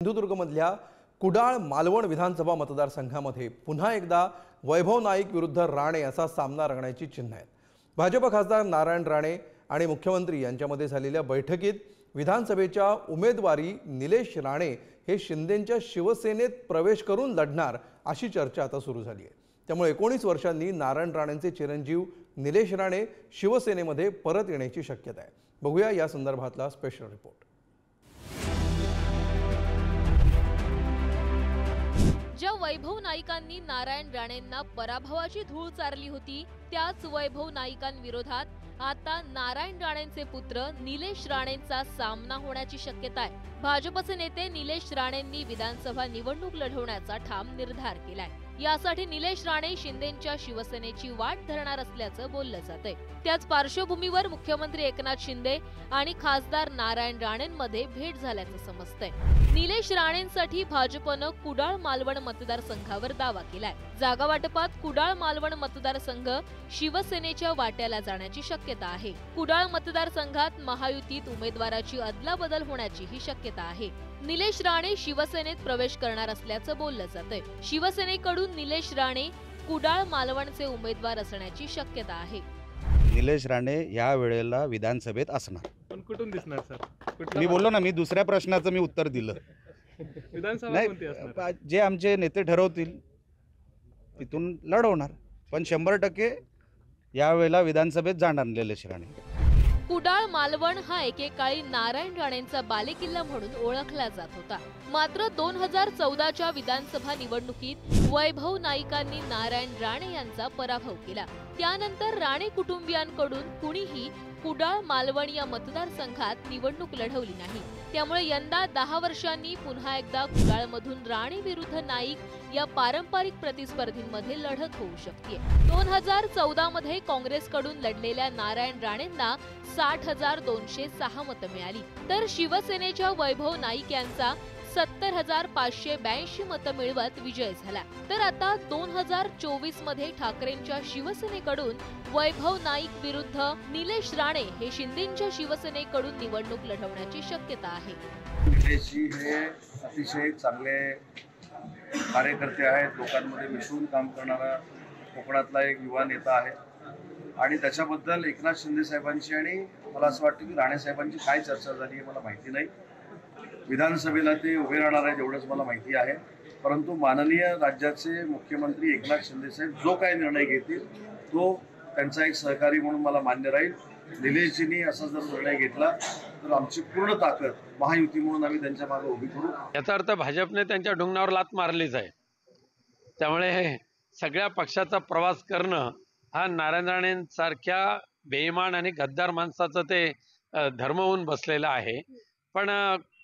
सिंधुदुर्गमधल्या कुडाळ मालवण विधानसभा मतदारसंघामध्ये पुन्हा एकदा वैभव नाईक विरुद्ध राणे असा सामना रंगण्याची चिन्ह आहेत। भाजप खासदार नारायण राणे आणि मुख्यमंत्री यांच्यामध्ये झालेल्या बैठकीत विधानसभेच्या उमेदवारी निलेश राणे हे शिंदेंच्या शिवसेनेत प्रवेश करून लढणार अशी चर्चा आता सुरू झाली आहे। त्यामुळे 19 वर्षांनी नारायण राणेंचे चिरंजीव निलेश राणे शिवसेनेमध्ये परत येण्याची शक्यता आहे। बघूया या संदर्भातला स्पेशल रिपोर्ट। ज्या वैभव नाईकांनी नारायण राणेंना पराभवाची धूळ चारली होती, त्याच वैभव नाईकांविरोधात आता नारायण राणेंचे पुत्र निलेश राणेंचा सामना होण्याची शक्यता आहे। भाजपचे नेते निलेश राणेंनी विधानसभा निवडणूक लढवण्याचा ठाम निर्धार केलाय। यासाठी निलेश राणे शिंदेंच्या शिवसेनेची वाट धरणार असल्याचं बोललं जातंय। त्याच पार्श्वभूमीवर मुख्यमंत्री एकनाथ शिंदे आणि खासदार नारायण राणेंमध्ये भेट झाल्याचं समजतंय। निलेश राणेंसाठी भाजपनं कुडाळ मालवण मतदारसंघावर दावा केलाय। जागा वाटपात कुडाळ मालवण मतदारसंघ शिवसेनेच्या वाट्याला जाण्याची शक्यता आहे। कुडाळ मतदारसंघात महायुतीत उमेदवाराची अदलाबदल होण्याचीही शक्यता आहे। निलेश राणे शिवसेनेत प्रवेश करणार असल्याचं बोललं जातंय। शिवसेनेकडून निलेश राणे कुडाळ मालवणचे उमेदवार असण्याची शक्यता आहे। निलेश राणे या वेळेला विधानसभेत असणार। पण कुठून दिसणार सर? मी बोललो ना, मी दुसऱ्या प्रश्नाचं मी उत्तर दिलं। विधानसभा कोणती असणार? जे आमचे नेते ठरवतील तिथून लढवणार, पण 100% या वेळेला विधानसभेत जाणार निलेश राणे। कुडाळ मालवण हा एकेकाळी नारायण राणेंचा बालेकिल्ला म्हणून ओळखला जात होता। मात्र 2014च्या विधानसभा निवडणुकीत वैभव नाईकांनी नारायण राणे यांचा पराभव केला। त्यानंतर राणे कुटुंबियांकडून कुणीही कुडाळ मालवण या मतदारसंघात निवडणूक लढवली नाही। त्यामुळे यंदा 10 वर्षांनी पुन्हा एकदा कुडाळमधून राणे विरुद्ध नाईक या पारंपरिक प्रतिस्पर्धींमध्ये लढत होऊ शकते। 2014 मध्ये काँग्रेसकडून लढलेल्या नारायण राणेंना 60,206 मतं मिळाली, तर शिवसेनेच्या वैभव नाईक यांचा 70,582 मतं मिळवत विजय झाला। तर आता 2024 मध्ये ठाकरेंच्या शिवसेनेकडून वैभव नाईक विरुद्ध निलेश राणे हे शिंदेंच्या शिवसेनेकडून निवडणूक लढवण्याची शक्यता आहे। निलेशजी हे अतिशय चांगले कार्यकर्ते आहेत, लोकांमध्ये मिसळून काम करणारा कोकणातला एक युवा नेता आहे आणि त्याच्याबद्दल एकनाथ शिंदे साहेबांची आणि मला असं वाटतं की राणे साहेबांची काय चर्चा झाली आहे मला माहिती नाही। विधानसभेला ते उभे राहणार आहेत एवढंच मला माहिती आहे, परंतु माननीय राज्याचे मुख्यमंत्री एकनाथ शिंदे साहेब जो काही निर्णय घेतील तो त्यांचा एक सहकारी म्हणून मला मान्य राहील। निलेशजींनी असा जर निर्णय घेतला तर आमची पूर्ण ताकद महायुती म्हणून आम्ही त्यांच्या मागे उभी करू। याचा अर्थ भाजपने त्यांच्या ढुंगणावर लात मारलीच आहे। त्यामुळे सगळ्या पक्षाचा प्रवास करणं हा नारायण राणेंसारख्या बेईमान आणि गद्दार माणसाचं ते धर्म होऊन बसलेला आहे। पण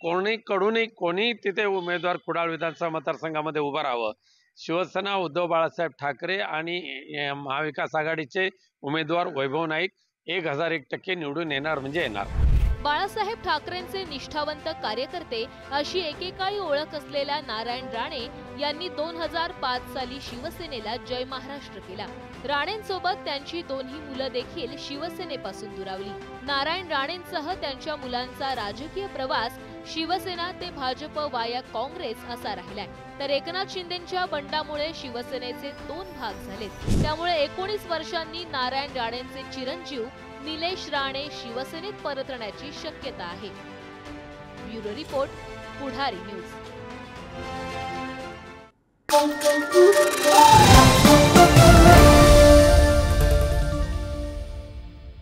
कोणी तिथे उमेदवार कुडाळ विधानसभा मतदारसंघामध्ये उभं राहावं। शिवसेना उद्धव बाळासाहेब ठाकरे आणि महाविकास आघाडीचे उमेदवार वैभव नाईक 1001% निवडून येणार म्हणजे येणार। बाळासाहेब ठाकरेंचे निष्ठावंत कार्यकर्ते अशी एकेकाळी ओळख असलेल्या नारायण राणे यांनी 2005 साली शिवसेनेला जय महाराष्ट्र केला। राणेंसोबत त्यांची दोन्ही मुलं देखील शिवसेनेपासून दुरावली। नारायण राणेंसह त्यांच्या मुलांचा राजकीय प्रवास शिवसेना ते भाजप वाया काँग्रेस असा राहिलाय, तर एकनाथ शिंदेंच्या बंडामुळे शिवसेनेचे 2 भाग झालेत। त्यामुळे 19 वर्षांनी नारायण राणेंचे चिरंजीव निलेश राणे शिवसेनेत परतण्याची शक्यता आहे। ब्युरो रिपोर्ट, पुढारी न्यूज।